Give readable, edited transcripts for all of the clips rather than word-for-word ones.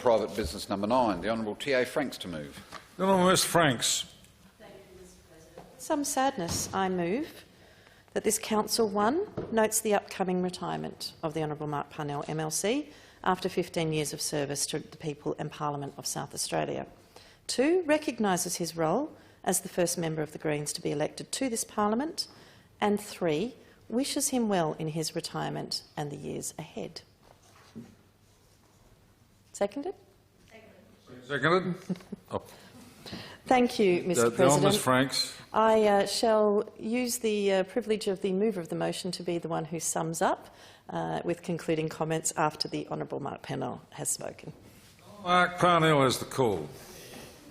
private business number 9. The Honourable T.A. Franks to move. The Honourable Ms. Franks. Thank you, Mr. President. With some sadness, I move that this Council 1 notes the upcoming retirement of the Honourable Mark Parnell MLC after 15 years of service to the people and Parliament of South Australia. 2, recognises his role as the first member of the Greens to be elected to this Parliament. And 3, wishes him well in his retirement and the years ahead. Seconded? Seconded. Thank you, Mr. President. Ms. Franks. I shall use the privilege of the mover of the motion to be the one who sums up with concluding comments after the Honourable Mark Parnell has spoken. Mark Parnell has the call.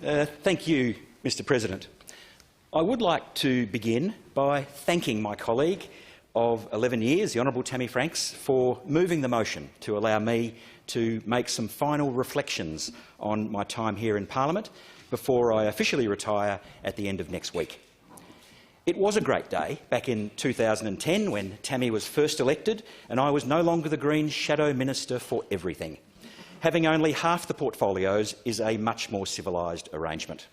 Thank you, Mr. President. I would like to begin by thanking my colleague of 11 years, the Honourable Tammy Franks, for moving the motion to allow me to make some final reflections on my time here in Parliament before I officially retire at the end of next week. It was a great day back in 2010 when Tammy was first elected and I was no longer the Greens Shadow Minister for everything. Having only half the portfolios is a much more civilised arrangement.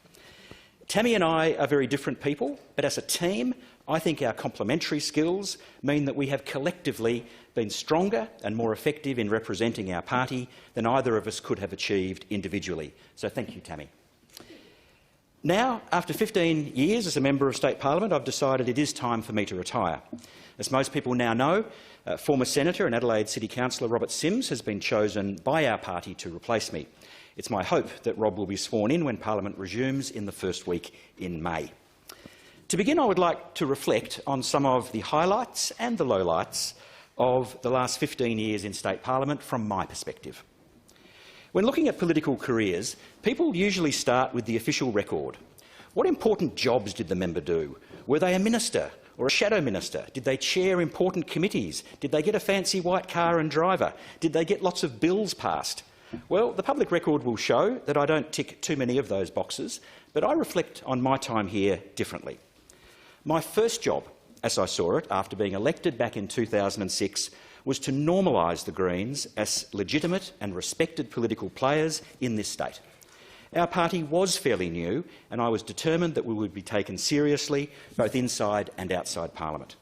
Tammy and I are very different people, but as a team, I think our complementary skills mean that we have collectively been stronger and more effective in representing our party than either of us could have achieved individually. So thank you, Tammy. Now, after 15 years as a Member of State Parliament, I've decided it is time for me to retire. As most people now know, former Senator and Adelaide City Councillor Robert Sims has been chosen by our party to replace me. It's my hope that Rob will be sworn in when Parliament resumes in the first week in May. To begin, I would like to reflect on some of the highlights and the lowlights of the last 15 years in State Parliament from my perspective. When looking at political careers, people usually start with the official record. What important jobs did the member do? Were they a minister or a shadow minister? Did they chair important committees? Did they get a fancy white car and driver? Did they get lots of bills passed? Well, the public record will show that I don't tick too many of those boxes, but I reflect on my time here differently. My first job, as I saw it, after being elected back in 2006, was to normalise the Greens as legitimate and respected political players in this state. Our party was fairly new, and I was determined that we would be taken seriously both inside and outside Parliament.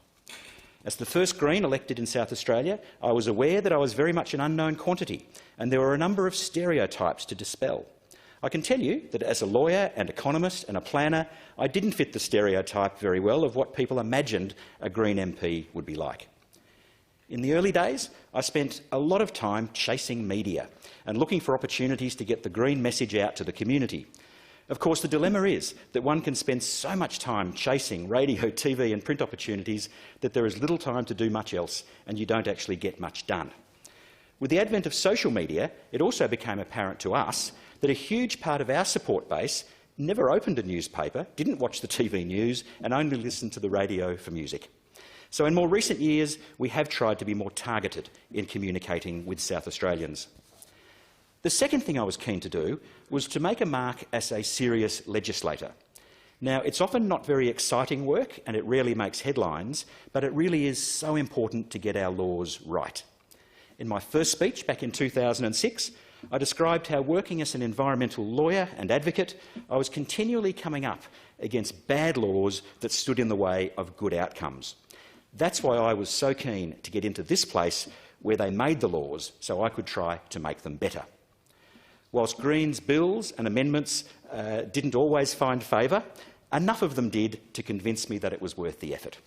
As the first Green elected in South Australia, I was aware that I was very much an unknown quantity, and there were a number of stereotypes to dispel. I can tell you that as a lawyer, an economist and a planner, I didn't fit the stereotype very well of what people imagined a Green MP would be like. In the early days, I spent a lot of time chasing media and looking for opportunities to get the Green message out to the community. Of course, the dilemma is that one can spend so much time chasing radio, TV and print opportunities that there is little time to do much else and you don't actually get much done. With the advent of social media, it also became apparent to us that a huge part of our support base never opened a newspaper, didn't watch the TV news and only listened to the radio for music. So in more recent years, we have tried to be more targeted in communicating with South Australians. The second thing I was keen to do was to make a mark as a serious legislator. Now, it's often not very exciting work and it rarely makes headlines, but it really is so important to get our laws right. In my first speech back in 2006, I described how, working as an environmental lawyer and advocate, I was continually coming up against bad laws that stood in the way of good outcomes. That's why I was so keen to get into this place where they made the laws so I could try to make them better. Whilst Greens' bills and amendments didn't always find favour, enough of them did to convince me that it was worth the effort.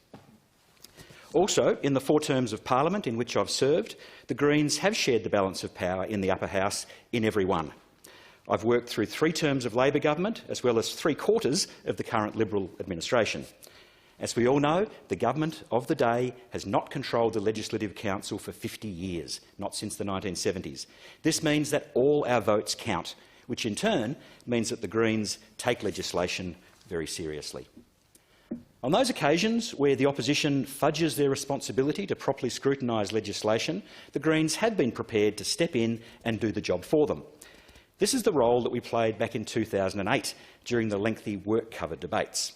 Also, in the 4 terms of Parliament in which I've served, the Greens have shared the balance of power in the upper house in every one. I've worked through 3 terms of Labor government, as well as 3/4 of the current Liberal administration. As we all know, the government of the day has not controlled the Legislative Council for 50 years, not since the 1970s. This means that all our votes count, which in turn means that the Greens take legislation very seriously. On those occasions where the opposition fudges their responsibility to properly scrutinise legislation, the Greens have been prepared to step in and do the job for them. This is the role that we played back in 2008 during the lengthy work cover debates.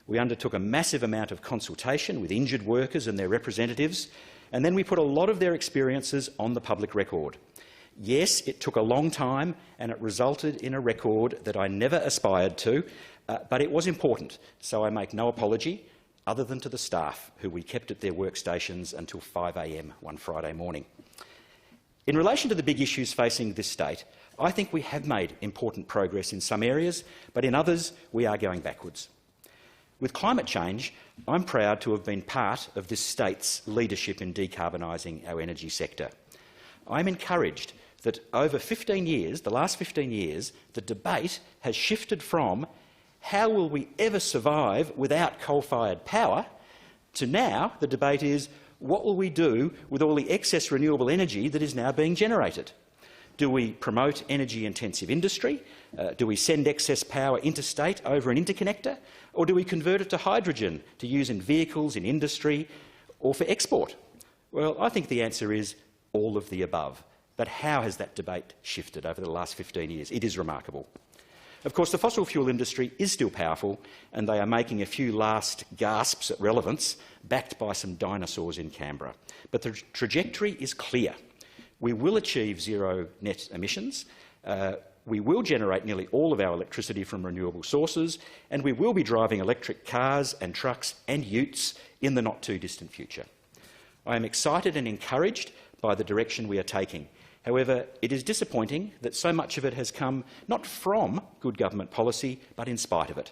We undertook a massive amount of consultation with injured workers and their representatives, and then we put a lot of their experiences on the public record. Yes, it took a long time and it resulted in a record that I never aspired to, but it was important, so I make no apology other than to the staff who we kept at their workstations until 5 a.m. one Friday morning. In relation to the big issues facing this state, I think we have made important progress in some areas, but in others we are going backwards. With climate change, I'm proud to have been part of this state's leadership in decarbonising our energy sector. I'm encouraged that over 15 years, the last 15 years, the debate has shifted from how will we ever survive without coal-fired power to now the debate is what will we do with all the excess renewable energy that is now being generated? Do we promote energy-intensive industry? Do we send excess power interstate over an interconnector? Or do we convert it to hydrogen to use in vehicles, in industry, or for export? Well, I think the answer is all of the above. But how has that debate shifted over the last 15 years? It is remarkable. Of course, the fossil fuel industry is still powerful, and they are making a few last gasps at relevance, backed by some dinosaurs in Canberra. But the trajectory is clear. We will achieve zero net emissions, we will generate nearly all of our electricity from renewable sources, and we will be driving electric cars and trucks and utes in the not-too-distant future. I am excited and encouraged by the direction we are taking. However, it is disappointing that so much of it has come not from good government policy, but in spite of it.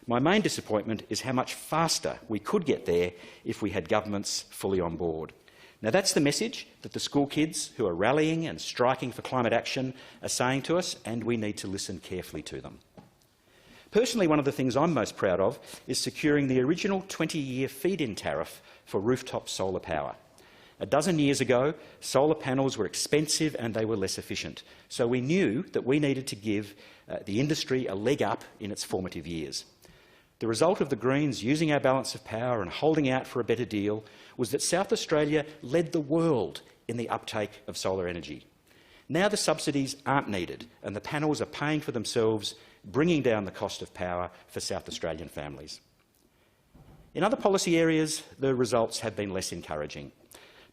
My main disappointment is how much faster we could get there if we had governments fully on board. Now, that's the message that the school kids who are rallying and striking for climate action are saying to us, and we need to listen carefully to them. Personally, one of the things I'm most proud of is securing the original 20-year feed-in tariff for rooftop solar power. A dozen years ago, solar panels were expensive and they were less efficient, so we knew that we needed to give the industry a leg up in its formative years. The result of the Greens using our balance of power and holding out for a better deal was that South Australia led the world in the uptake of solar energy. Now the subsidies aren't needed and the panels are paying for themselves, bringing down the cost of power for South Australian families. In other policy areas, the results have been less encouraging.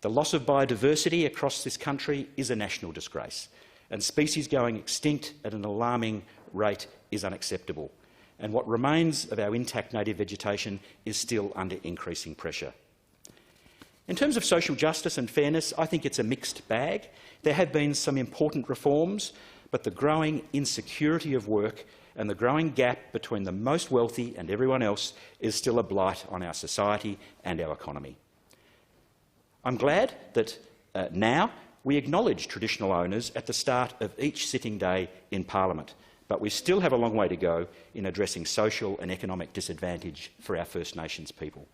The loss of biodiversity across this country is a national disgrace, and species going extinct at an alarming rate is unacceptable. And what remains of our intact native vegetation is still under increasing pressure. In terms of social justice and fairness, I think it's a mixed bag. There have been some important reforms, but the growing insecurity of work and the growing gap between the most wealthy and everyone else is still a blight on our society and our economy. I'm glad that now we acknowledge traditional owners at the start of each sitting day in Parliament, but we still have a long way to go in addressing social and economic disadvantage for our First Nations people.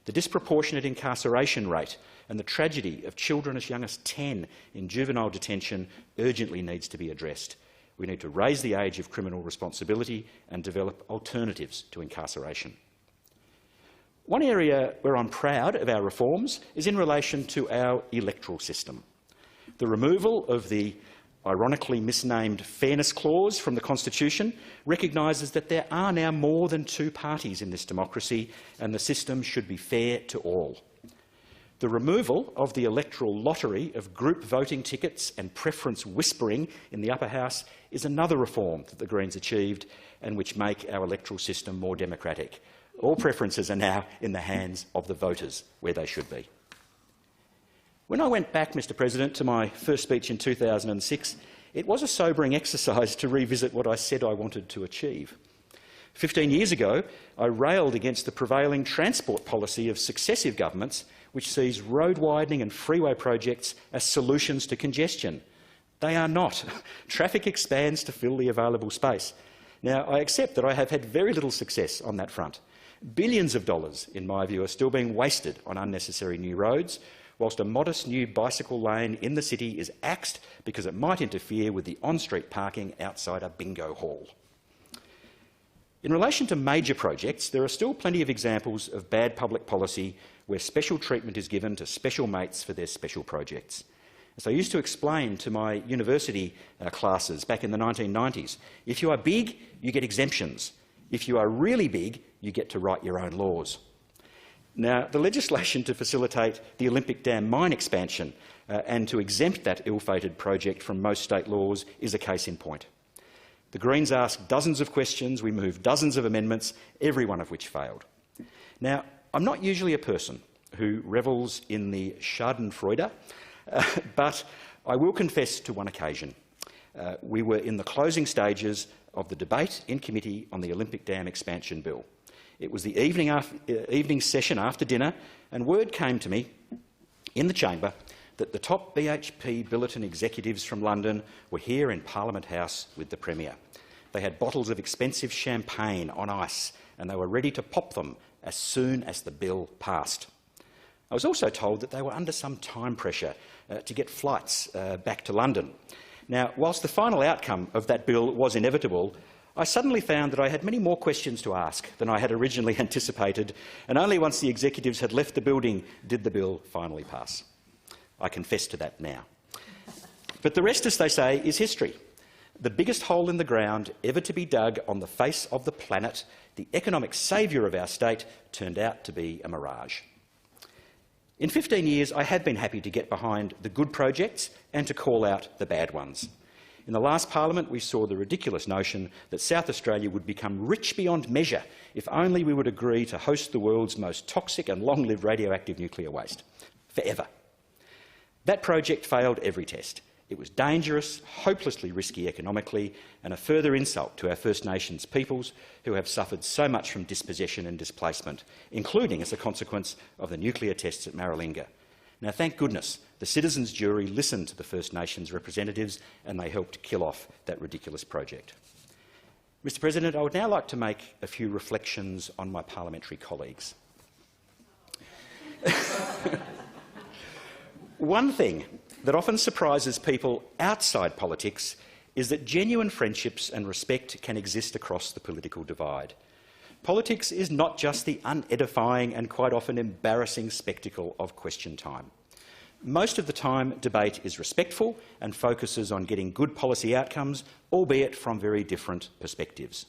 The disproportionate incarceration rate and the tragedy of children as young as 10 in juvenile detention urgently needs to be addressed. We need to raise the age of criminal responsibility and develop alternatives to incarceration. One area where I'm proud of our reforms is in relation to our electoral system. The removal of the ironically misnamed Fairness Clause from the Constitution recognises that there are now more than two parties in this democracy and the system should be fair to all. The removal of the electoral lottery of group voting tickets and preference whispering in the upper house is another reform that the Greens achieved and which make our electoral system more democratic. All preferences are now in the hands of the voters, where they should be. When I went back, Mr President, to my first speech in 2006, it was a sobering exercise to revisit what I said I wanted to achieve. 15 years ago, I railed against the prevailing transport policy of successive governments, which sees road widening and freeway projects as solutions to congestion. They are not. Traffic expands to fill the available space. Now, I accept that I have had very little success on that front. Billions of dollars, in my view, are still being wasted on unnecessary new roads, whilst a modest new bicycle lane in the city is axed because it might interfere with the on-street parking outside a bingo hall. In relation to major projects, there are still plenty of examples of bad public policy where special treatment is given to special mates for their special projects. As I used to explain to my university classes back in the 1990s, if you are big, you get exemptions. If you are really big, you get to write your own laws. Now, the legislation to facilitate the Olympic Dam mine expansion and to exempt that ill-fated project from most state laws is a case in point. The Greens asked dozens of questions, we moved dozens of amendments, every one of which failed. Now, I'm not usually a person who revels in the schadenfreude, but I will confess to one occasion. We were in the closing stages of the debate in committee on the Olympic Dam expansion bill. It was the evening session after dinner, and word came to me in the chamber that the top BHP Billiton executives from London were here in Parliament House with the Premier. They had bottles of expensive champagne on ice, and they were ready to pop them as soon as the bill passed. I was also told that they were under some time pressure to get flights back to London. Now, whilst the final outcome of that bill was inevitable, I suddenly found that I had many more questions to ask than I had originally anticipated, and only once the executives had left the building did the bill finally pass. I confess to that now. But the rest, as they say, is history. The biggest hole in the ground ever to be dug on the face of the planet, the economic saviour of our state, turned out to be a mirage. In 15 years, I have been happy to get behind the good projects and to call out the bad ones. In the last Parliament, we saw the ridiculous notion that South Australia would become rich beyond measure if only we would agree to host the world's most toxic and long-lived radioactive nuclear waste. Forever. That project failed every test. It was dangerous, hopelessly risky economically, and a further insult to our First Nations peoples who have suffered so much from dispossession and displacement, including as a consequence of the nuclear tests at Maralinga. Now, thank goodness, the citizens' jury listened to the First Nations representatives and they helped kill off that ridiculous project. Mr. President, I would now like to make a few reflections on my parliamentary colleagues. One thing that often surprises people outside politics is that genuine friendships and respect can exist across the political divide. Politics is not just the unedifying and quite often embarrassing spectacle of question time. Most of the time, debate is respectful and focuses on getting good policy outcomes, albeit from very different perspectives.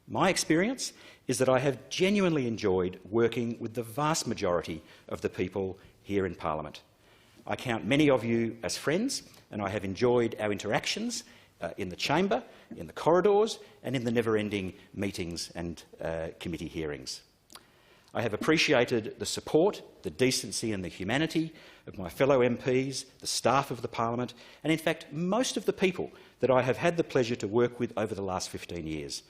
My experience is that I have genuinely enjoyed working with the vast majority of the people here in Parliament. I count many of you as friends, and I have enjoyed our interactions in the chamber, in the corridors, and in the never-ending meetings and committee hearings. I have appreciated the support, the decency and the humanity of my fellow MPs, the staff of the Parliament, and in fact most of the people that I have had the pleasure to work with over the last 15 years.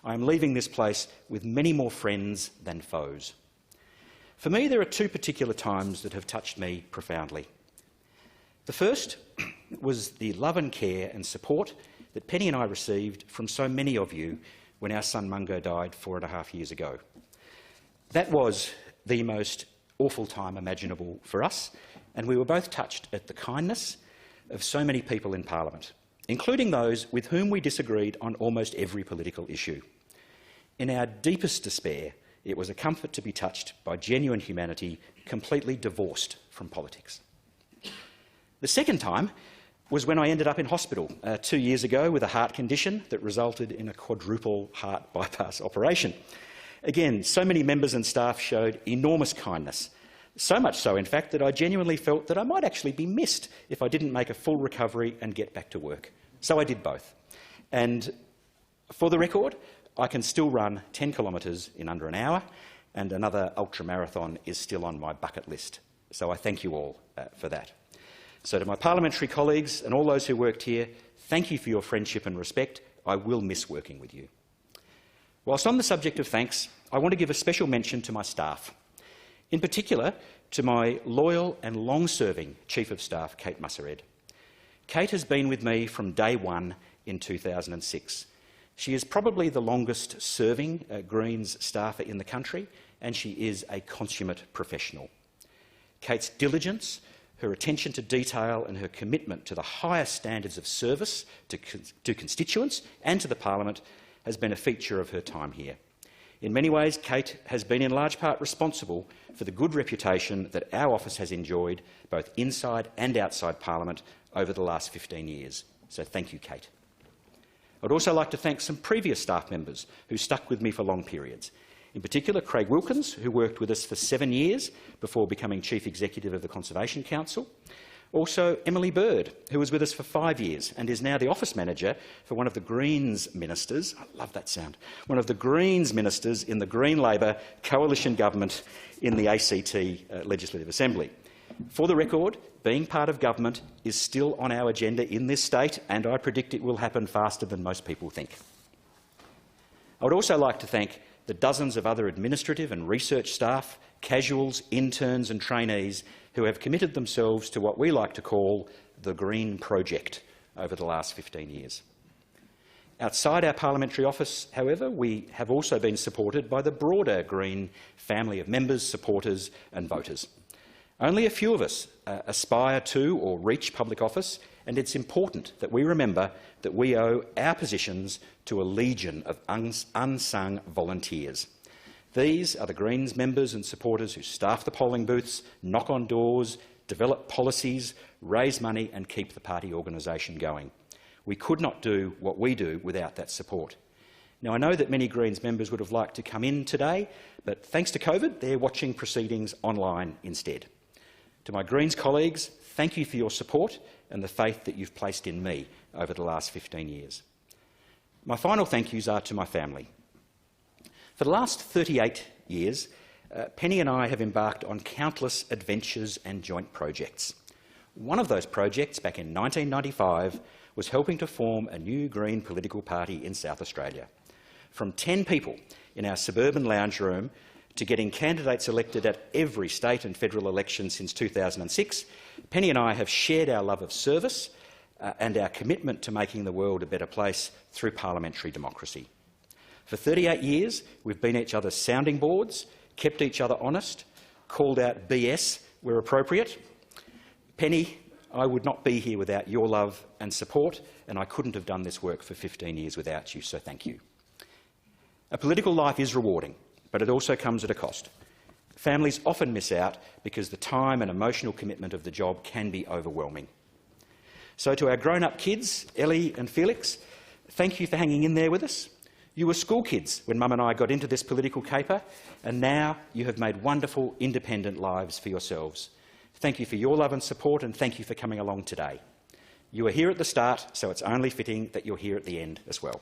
I am leaving this place with many more friends than foes. For me, there are two particular times that have touched me profoundly. The first was the love and care and support that Penny and I received from so many of you when our son Mungo died 4.5 years ago. That was the most awful time imaginable for us, and we were both touched at the kindness of so many people in Parliament, including those with whom we disagreed on almost every political issue. In our deepest despair, it was a comfort to be touched by genuine humanity completely divorced from politics. The second time was when I ended up in hospital 2 years ago with a heart condition that resulted in a quadruple heart bypass operation. Again, so many members and staff showed enormous kindness, so much so, in fact, that I genuinely felt that I might actually be missed if I didn't make a full recovery and get back to work. So I did both. And for the record, I can still run 10 kilometres in under an hour, and another ultramarathon is still on my bucket list. So I thank you all for that. So to my parliamentary colleagues and all those who worked here, thank you for your friendship and respect. I will miss working with you. Whilst on the subject of thanks, I want to give a special mention to my staff, in particular to my loyal and long-serving Chief of Staff, Kate Mussered. Kate has been with me from day one in 2006. She is probably the longest-serving Greens staffer in the country, and she is a consummate professional. Kate's diligence, her attention to detail and her commitment to the highest standards of service to constituents and to the Parliament has been a feature of her time here. In many ways, Kate has been in large part responsible for the good reputation that our office has enjoyed both inside and outside Parliament over the last 15 years. So thank you, Kate. I'd also like to thank some previous staff members who stuck with me for long periods. In particular, Craig Wilkins, who worked with us for 7 years before becoming Chief Executive of the Conservation Council. Also, Emily Bird, who was with us for 5 years and is now the office manager for one of the Greens ministers. I love that sound. One of the Greens ministers in the Green Labor coalition government in the ACT Legislative Assembly. For the record, being part of government is still on our agenda in this state, and I predict it will happen faster than most people think. I would also like to thank the dozens of other administrative and research staff, casuals, interns and trainees who have committed themselves to what we like to call the Green Project over the last 15 years. Outside our parliamentary office, however, we have also been supported by the broader Green family of members, supporters and voters. Only a few of us aspire to or reach public office, and it's important that we remember that we owe our positions to a legion of unsung volunteers. These are the Greens members and supporters who staff the polling booths, knock on doors, develop policies, raise money and keep the party organisation going. We could not do what we do without that support. Now, I know that many Greens members would have liked to come in today, but thanks to COVID, they're watching proceedings online instead. To my Greens colleagues, thank you for your support and the faith that you've placed in me over the last 15 years. My final thank yous are to my family. For the last 38 years, Penny and I have embarked on countless adventures and joint projects. One of those projects, back in 1995, was helping to form a new Green political party in South Australia. From 10 people in our suburban lounge room to getting candidates elected at every state and federal election since 2006, Penny and I have shared our love of service and our commitment to making the world a better place through parliamentary democracy. For 38 years, we've been each other's sounding boards, kept each other honest, called out BS where appropriate. Penny, I would not be here without your love and support, and I couldn't have done this work for 15 years without you, so thank you. A political life is rewarding, but it also comes at a cost. Families often miss out because the time and emotional commitment of the job can be overwhelming. So to our grown-up kids, Ellie and Felix, thank you for hanging in there with us. You were school kids when Mum and I got into this political caper, and now you have made wonderful, independent lives for yourselves. Thank you for your love and support, and thank you for coming along today. You were here at the start, so it's only fitting that you're here at the end as well.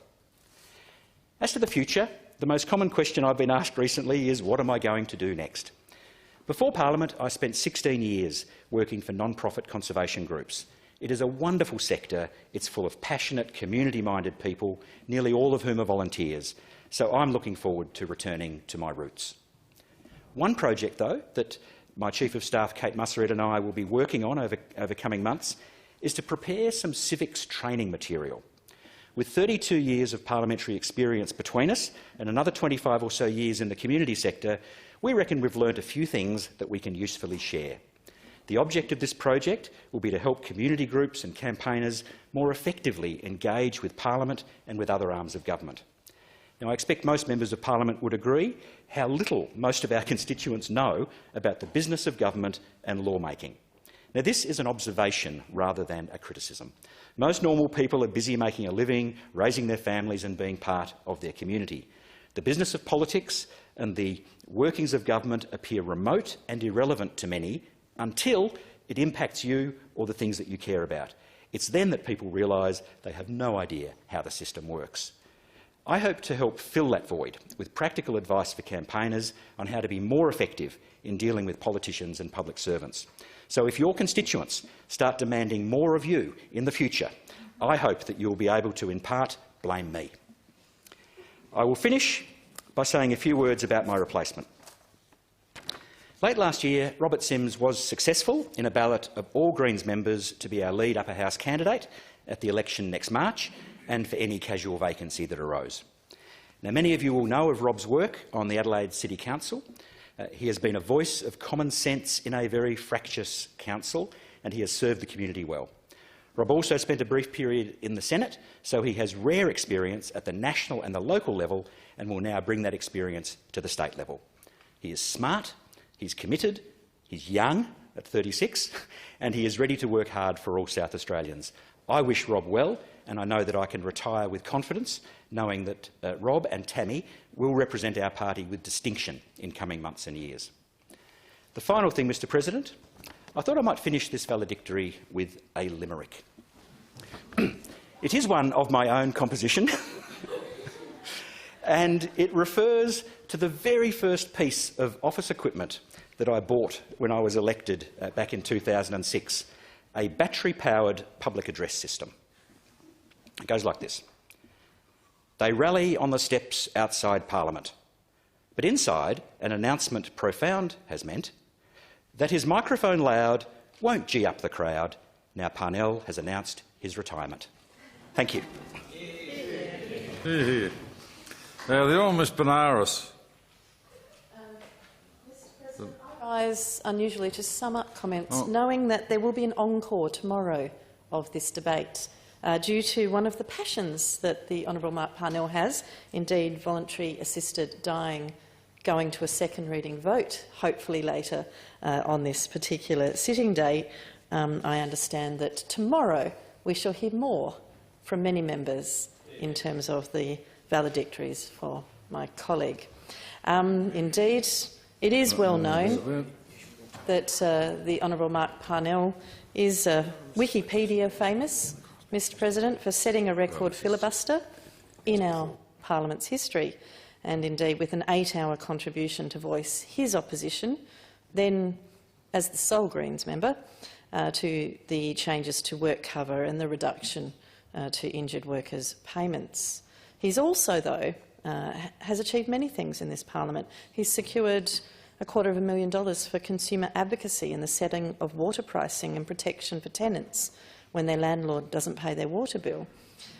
As to the future, the most common question I've been asked recently is, what am I going to do next? Before Parliament, I spent 16 years working for non-profit conservation groups. It is a wonderful sector. It's full of passionate, community-minded people, nearly all of whom are volunteers. So I'm looking forward to returning to my roots. One project, though, that my Chief of Staff, Kate Mussered, and I will be working on over coming months is to prepare some civics training material. With 32 years of parliamentary experience between us and another 25 or so years in the community sector, we reckon we've learnt a few things that we can usefully share. The object of this project will be to help community groups and campaigners more effectively engage with Parliament and with other arms of government. Now, I expect most members of Parliament would agree how little most of our constituents know about the business of government and lawmaking. Now, this is an observation rather than a criticism. Most normal people are busy making a living, raising their families and being part of their community. The business of politics and the workings of government appear remote and irrelevant to many until it impacts you or the things that you care about. It's then that people realise they have no idea how the system works. I hope to help fill that void with practical advice for campaigners on how to be more effective in dealing with politicians and public servants. So if your constituents start demanding more of you in the future, I hope that you will be able to, in part, blame me. I will finish by saying a few words about my replacement. Late last year, Robert Sims was successful in a ballot of all Greens members to be our lead upper house candidate at the election next March and for any casual vacancy that arose. Now, many of you will know of Rob's work on the Adelaide City Council. He has been a voice of common sense in a very fractious council, and he has served the community well. Rob also spent a brief period in the Senate, so he has rare experience at the national and the local level and will now bring that experience to the state level. He is smart, he's committed, he's young at 36, and he is ready to work hard for all South Australians. I wish Rob well, and I know that I can retire with confidence, knowing that Rob and Tammy will represent our party with distinction in coming months and years. The final thing, Mr President, I thought I might finish this valedictory with a limerick. It is one of my own composition, and it refers to the very first piece of office equipment that I bought when I was elected back in 2006, a battery-powered public address system. It goes like this. They rally on the steps outside Parliament, but inside an announcement profound has meant that his microphone loud won't gee up the crowd. Now Parnell has announced his retirement. Thank you. Hear, hear. Now, the Honourable Miss Benares. I rise unusually to sum up comments, knowing that there will be an encore tomorrow of this debate due to one of the passions that the Honourable Mark Parnell has, indeed voluntary assisted dying, going to a second reading vote, hopefully later on this particular sitting day. I understand that tomorrow we shall hear more from many members in terms of the valedictories for my colleague. Indeed, it is well known that the Honourable Mark Parnell is Wikipedia famous, Mr President, for setting a record filibuster in our Parliament's history, and indeed with an 8-hour contribution to voice his opposition, then as the sole Greens member, to the changes to work cover and the reduction to injured workers' payments. He's also, though, has achieved many things in this Parliament. He's secured $250,000 for consumer advocacy in the setting of water pricing and protection for tenants when their landlord doesn't pay their water bill.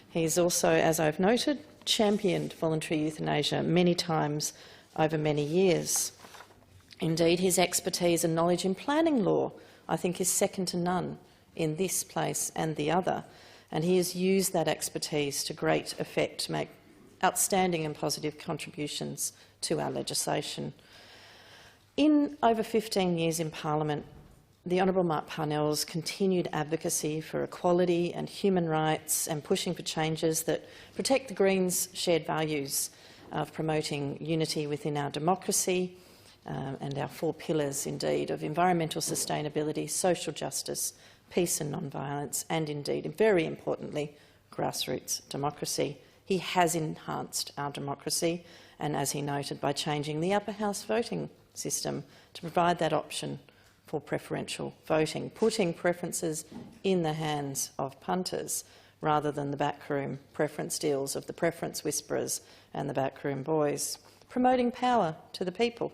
He's also, as I've noted, championed voluntary euthanasia many times over many years. Indeed, his expertise and knowledge in planning law, I think, is second to none in this place and the other, and he has used that expertise to great effect to make outstanding and positive contributions to our legislation. In over 15 years in Parliament, the Honourable Mark Parnell's continued advocacy for equality and human rights and pushing for changes that protect the Greens' shared values of promoting unity within our democracy and our 4 pillars, indeed, of environmental sustainability, social justice, peace and non-violence, and indeed, and very importantly, grassroots democracy. He has enhanced our democracy, and as he noted, by changing the upper house voting system to provide that option for preferential voting, putting preferences in the hands of punters rather than the backroom preference deals of the preference whisperers and the backroom boys, promoting power to the people.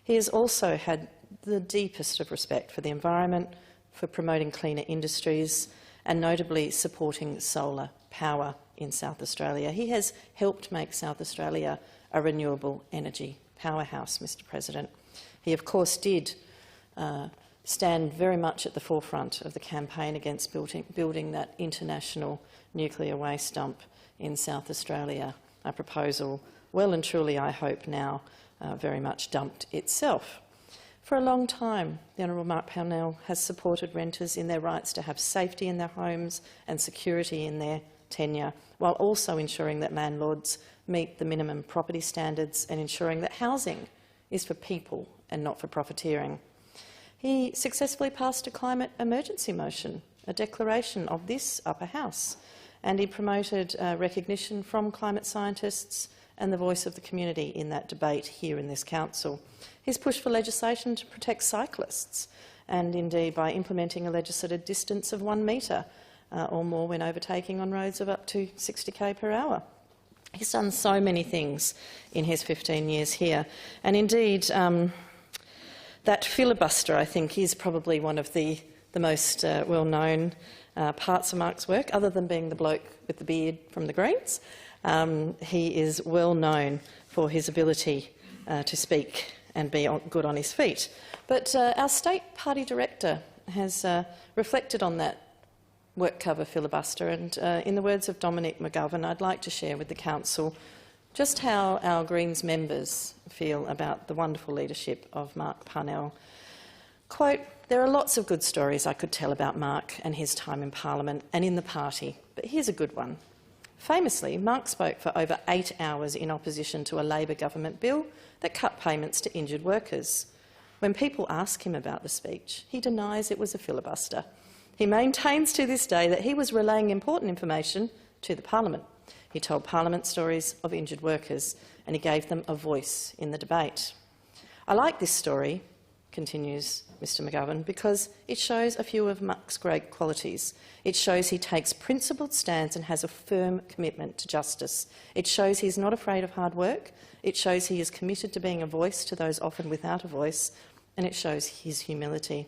He has also had the deepest of respect for the environment, for promoting cleaner industries and notably supporting solar power in South Australia. He has helped make South Australia a renewable energy powerhouse, Mr President. He, of course, did stand very much at the forefront of the campaign against building that international nuclear waste dump in South Australia, a proposal well and truly, I hope, now very much dumped itself. For a long time, the Honourable Mark Parnell has supported renters in their rights to have safety in their homes and security in their tenure, while also ensuring that landlords meet the minimum property standards and ensuring that housing is for people and not for profiteering. He successfully passed a climate emergency motion, a declaration of this upper house, and he promoted recognition from climate scientists and the voice of the community in that debate here in this council. He's pushed for legislation to protect cyclists, and indeed by implementing a legislated distance of 1 metre or more when overtaking on roads of up to 60 km per hour. He's done so many things in his 15 years here, and indeed that filibuster, I think, is probably one of the most well-known parts of Mark's work, other than being the bloke with the beard from the Greens. He is well known for his ability to speak and be good on his feet. But our state party director has reflected on that work cover filibuster, and in the words of Dominic McGovern, I'd like to share with the council just how our Greens members feel about the wonderful leadership of Mark Parnell. Quote, "There are lots of good stories I could tell about Mark and his time in Parliament and in the party, but here's a good one. Famously, Mark spoke for over 8 hours in opposition to a Labor government bill that cut payments to injured workers. When people ask him about the speech, he denies it was a filibuster. He maintains to this day that he was relaying important information to the Parliament. He told Parliament stories of injured workers, and he gave them a voice in the debate. I like this story, continues Mr McGovern, because it shows a few of Muck's great qualities. It shows he takes principled stands and has a firm commitment to justice. It shows he is not afraid of hard work. It shows he is committed to being a voice to those often without a voice, and it shows his humility.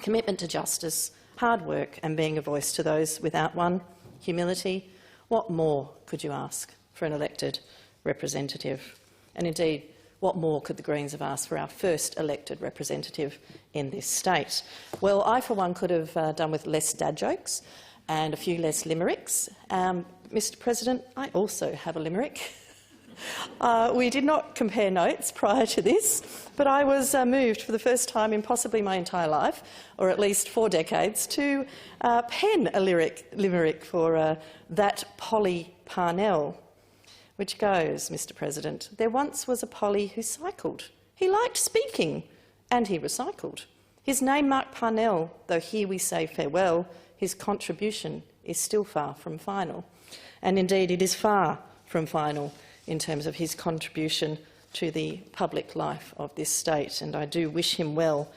Commitment to justice, hard work and being a voice to those without one, humility. What more could you ask for an elected representative? And indeed, what more could the Greens have asked for our first elected representative in this state? Well, I, for one, could have done with less dad jokes and a few less limericks. Mr President, I also have a limerick. We did not compare notes prior to this, but I was moved for the first time in possibly my entire life, or at least 4 decades, to pen a limerick for that Polly Parnell, which goes, Mr President, there once was a Polly who cycled. He liked speaking, and he recycled. His name Mark Parnell, though here we say farewell, his contribution is still far from final. And indeed it is far from final in terms of his contribution to the public life of this state, and I do wish him well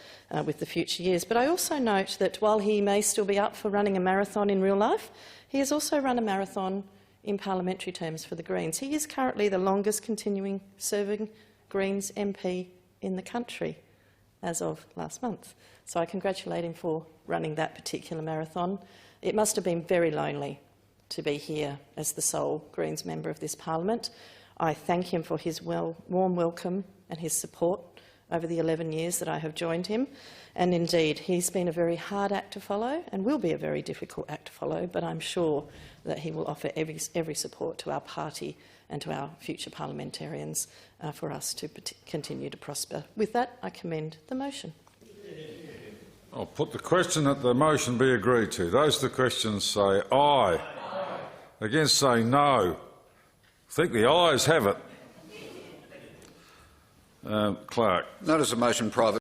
with the future years. But I also note that while he may still be up for running a marathon in real life, he has also run a marathon in parliamentary terms for the Greens. He is currently the longest continuing serving Greens MP in the country as of last month. So I congratulate him for running that particular marathon. It must have been very lonely to be here as the sole Greens member of this parliament. I thank him for his warm welcome and his support over the 11 years that I have joined him. And indeed, he's been a very hard act to follow and will be a very difficult act to follow, but I'm sure that he will offer every support to our party and to our future parliamentarians for us to continue to prosper. With that, I commend the motion. I'll put the question that the motion be agreed to. Those to the question say aye. Against say no. I think the ayes have it. Clerk. Notice of motion private.